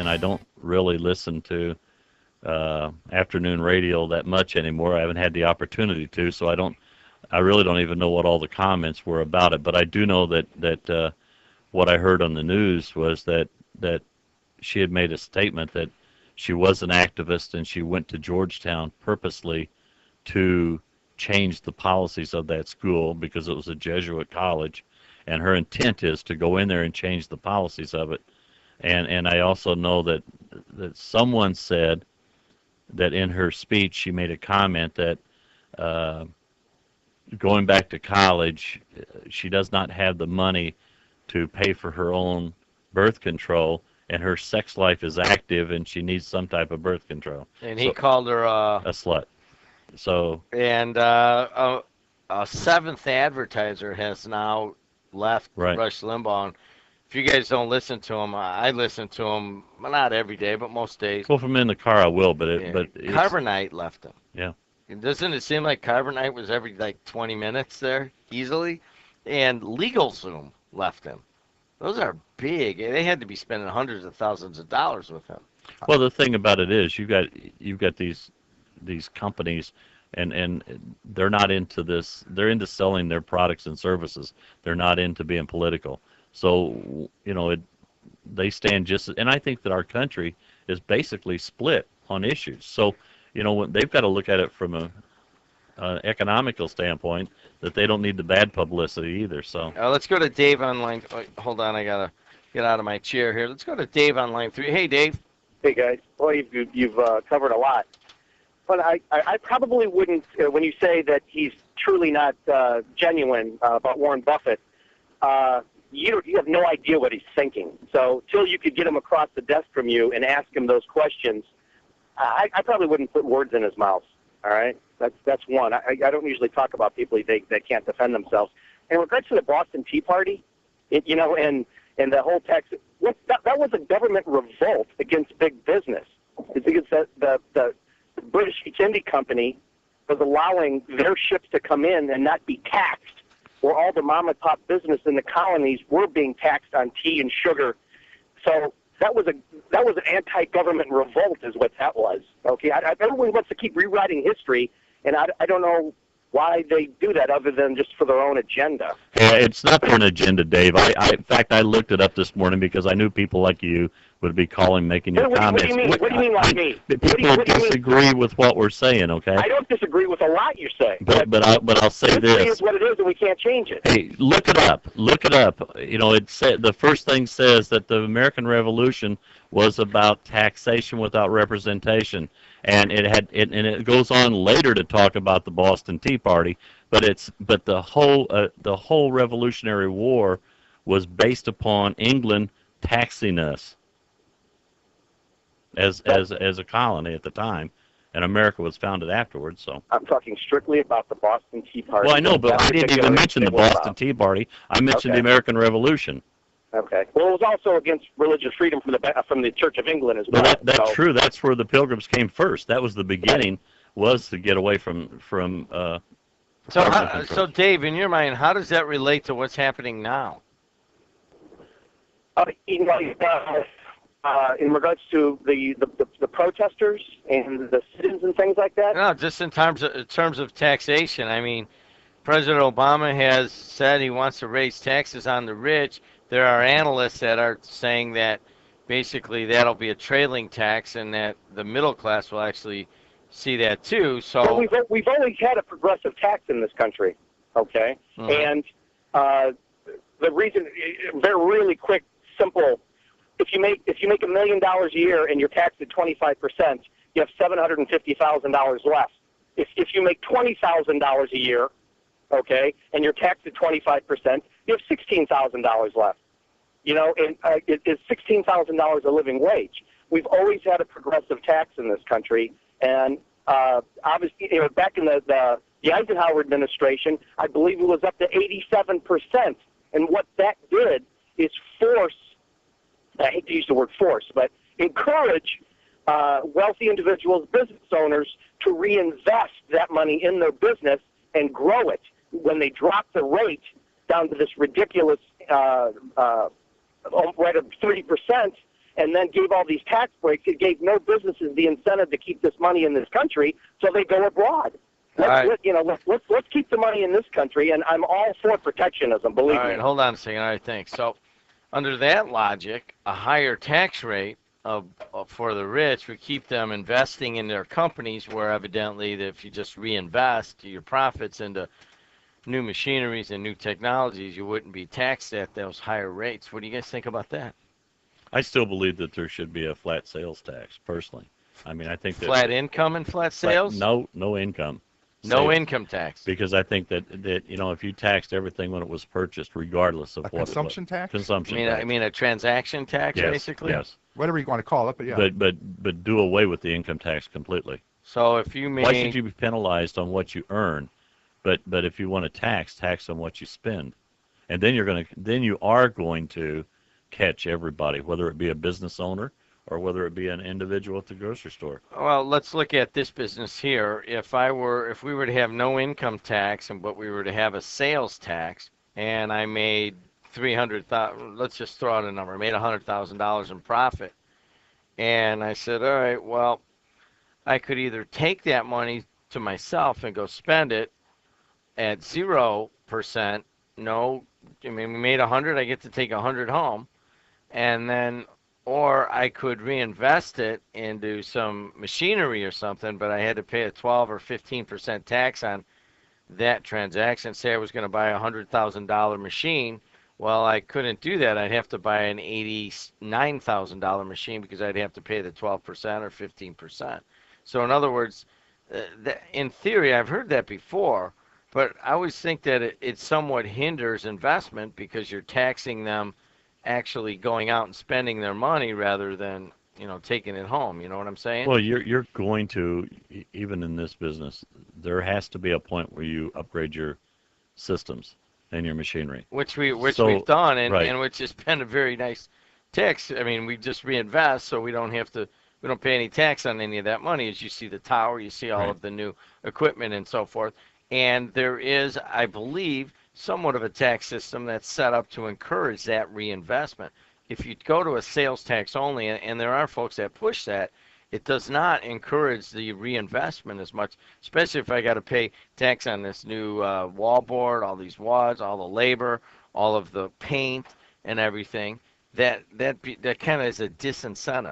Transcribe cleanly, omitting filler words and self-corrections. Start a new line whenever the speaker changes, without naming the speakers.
and I don't really listen to afternoon radio that much anymore. I haven't had the opportunity to, so I really don't even know what all the comments were about it. But I do know that what I heard on the news was that she had made a statement that she was an activist and she went to Georgetown purposely to change the policies of that school because it was a Jesuit college, and her intent is to go in there and change the policies of it. And I also know that someone said that in her speech she made a comment that going back to college, she does not have the money to pay for her own birth control, and her sex life is active, and she needs some type of birth control.
And he called her
a slut. So
and a seventh advertiser has now left Rush Limbaugh. And if you guys don't listen to him, I listen to him, well, not every day, but most days.
Well, if I'm in the car, I will, but
Carbonite left him.
Yeah.
Doesn't it seem like Carbonite was every 20 minutes there easily? And LegalZoom left him. Those are big. They had to be spending hundreds of thousands of dollars with him.
Well, the thing about it is you've got these companies, and they're not into this. They're into selling their products and services. They're not into being political. So they stand just. And I think that our country is basically split on issues. So they've got to look at it from an economical standpoint, that they don't need the bad publicity either. So
let's go to Dave on line. Hold on, I gotta get out of my chair here. Let's go to Dave on line 3. Hey, Dave.
Hey, guys. Well, you've covered a lot, but I probably wouldn't. When you say that he's truly not genuine about Warren Buffett, you have no idea what he's thinking. So till you could get him across the desk from you and ask him those questions, I probably wouldn't put words in his mouth. All right, that's one. I don't usually talk about people that can't defend themselves. In regards to the Boston Tea Party, and the whole tax, that was a government revolt against big business. It's because the British East India Company was allowing their ships to come in and not be taxed, where all the mom and pop business in the colonies were being taxed on tea and sugar. So that was an anti-government revolt, is what that was. Okay, everyone wants to keep rewriting history, and I don't know why they do that other than just for their own agenda.
Yeah, it's not for an agenda, Dave. In fact, I looked it up this morning because I knew people like you would be calling, making your comments.
What do you mean like me?
People disagree with what we're saying, okay?
I don't disagree with a lot you're saying.
But I'll say this.
History is what it is, and we can't change it.
Hey, look it up. Look it up. It said the first thing says that the American Revolution was about taxation without representation, and it goes on later to talk about the Boston Tea Party. But the whole Revolutionary War was based upon England taxing us as a colony at the time, and America was founded afterwards. So
I'm talking strictly about the Boston Tea Party.
Well, I know, but I didn't even mention the Boston Tea Party. I mentioned the American Revolution.
Okay. Well, it was also against religious freedom from the Church of England as well.
That's true. That's where the Pilgrims came first. That was the beginning, was to get away from
So, Dave, in your mind, how does that relate to what's happening now?
In regards to the protesters and the citizens and things like that?
No, just in terms of taxation. I mean, President Obama has said he wants to raise taxes on the rich. There are analysts that are saying that basically that'll be a trailing tax and that the middle class will actually see that too. So
well, we've always had a progressive tax in this country, okay? And the reason, very really quick, simple. If you make $1 million a year and you're taxed at 25%, you have $750,000 left. If you make $20,000 a year, okay, and you're taxed at 25%, you have $16,000 left. And it's $16,000 a living wage. We've always had a progressive tax in this country, and obviously, back in the Eisenhower administration, I believe it was up to 87%. And what that did is force, I hate to use the word force, but encourage wealthy individuals, business owners, to reinvest that money in their business and grow it. When they dropped the rate down to this ridiculous rate of 30%, and then gave all these tax breaks, it gave no businesses the incentive to keep this money in this country, so they go abroad. Let's keep the money in this country, and I'm all for protectionism, believe me.
All right, hold on a second. All right, thanks. So under that logic, a higher tax rate for the rich would keep them investing in their companies, where evidently if you just reinvest your profits into new machineries and new technologies, you wouldn't be taxed at those higher rates. What do you guys think about that?
I still believe that there should be a flat sales tax, personally. I mean, I think that
Flat income and flat sales?
no income.
No
Sales.
income tax.
Because I think that if you taxed everything when it was purchased, regardless of
A
what it was.
consumption tax?
Consumption
I
tax.
mean a transaction tax,
Yes,
basically?
yes.
Whatever you want to call it, but yeah.
But do away with the income tax completely.
So if you
Why should you be penalized on what you earn, but if you want to tax on what you spend, and then you are going to catch everybody, whether it be a business owner or whether it be an individual at the grocery store.
Well, let's look at this business here. If we were to have no income tax, but we were to have a sales tax, and I made 300,000, let's just throw out a number, I made $100,000 in profit, and I said, all right, well, I could either take that money to myself and go spend it at 0%. No, I mean, we made 100, I get to take 100 home, and then, or I could reinvest it into some machinery or something, but I had to pay a 12 or 15% tax on that transaction. Say I was going to buy a $100,000 machine. Well, I couldn't do that. I'd have to buy an $89,000 machine because I'd have to pay the 12% or 15%. So in other words, in theory, I've heard that before, but I always think that it somewhat hinders investment because you're taxing them actually going out and spending their money rather than taking it home. You know what I'm saying?
Well, you're going to, even in this business, there has to be a point where you upgrade your systems and your machinery.
Which we've done, and,
right.
and which has been a very nice tax. I mean, we just reinvest, so we don't pay any tax on any of that money. As you see the tower, you see all
Right.
of the new equipment and so forth. And there is, I believe, somewhat of a tax system that's set up to encourage that reinvestment. If you go to a sales tax only, and there are folks that push that, it does not encourage the reinvestment as much, especially if I got to pay tax on this new wallboard, all these wads, all the labor, all of the paint and everything. That kind of is a disincentive.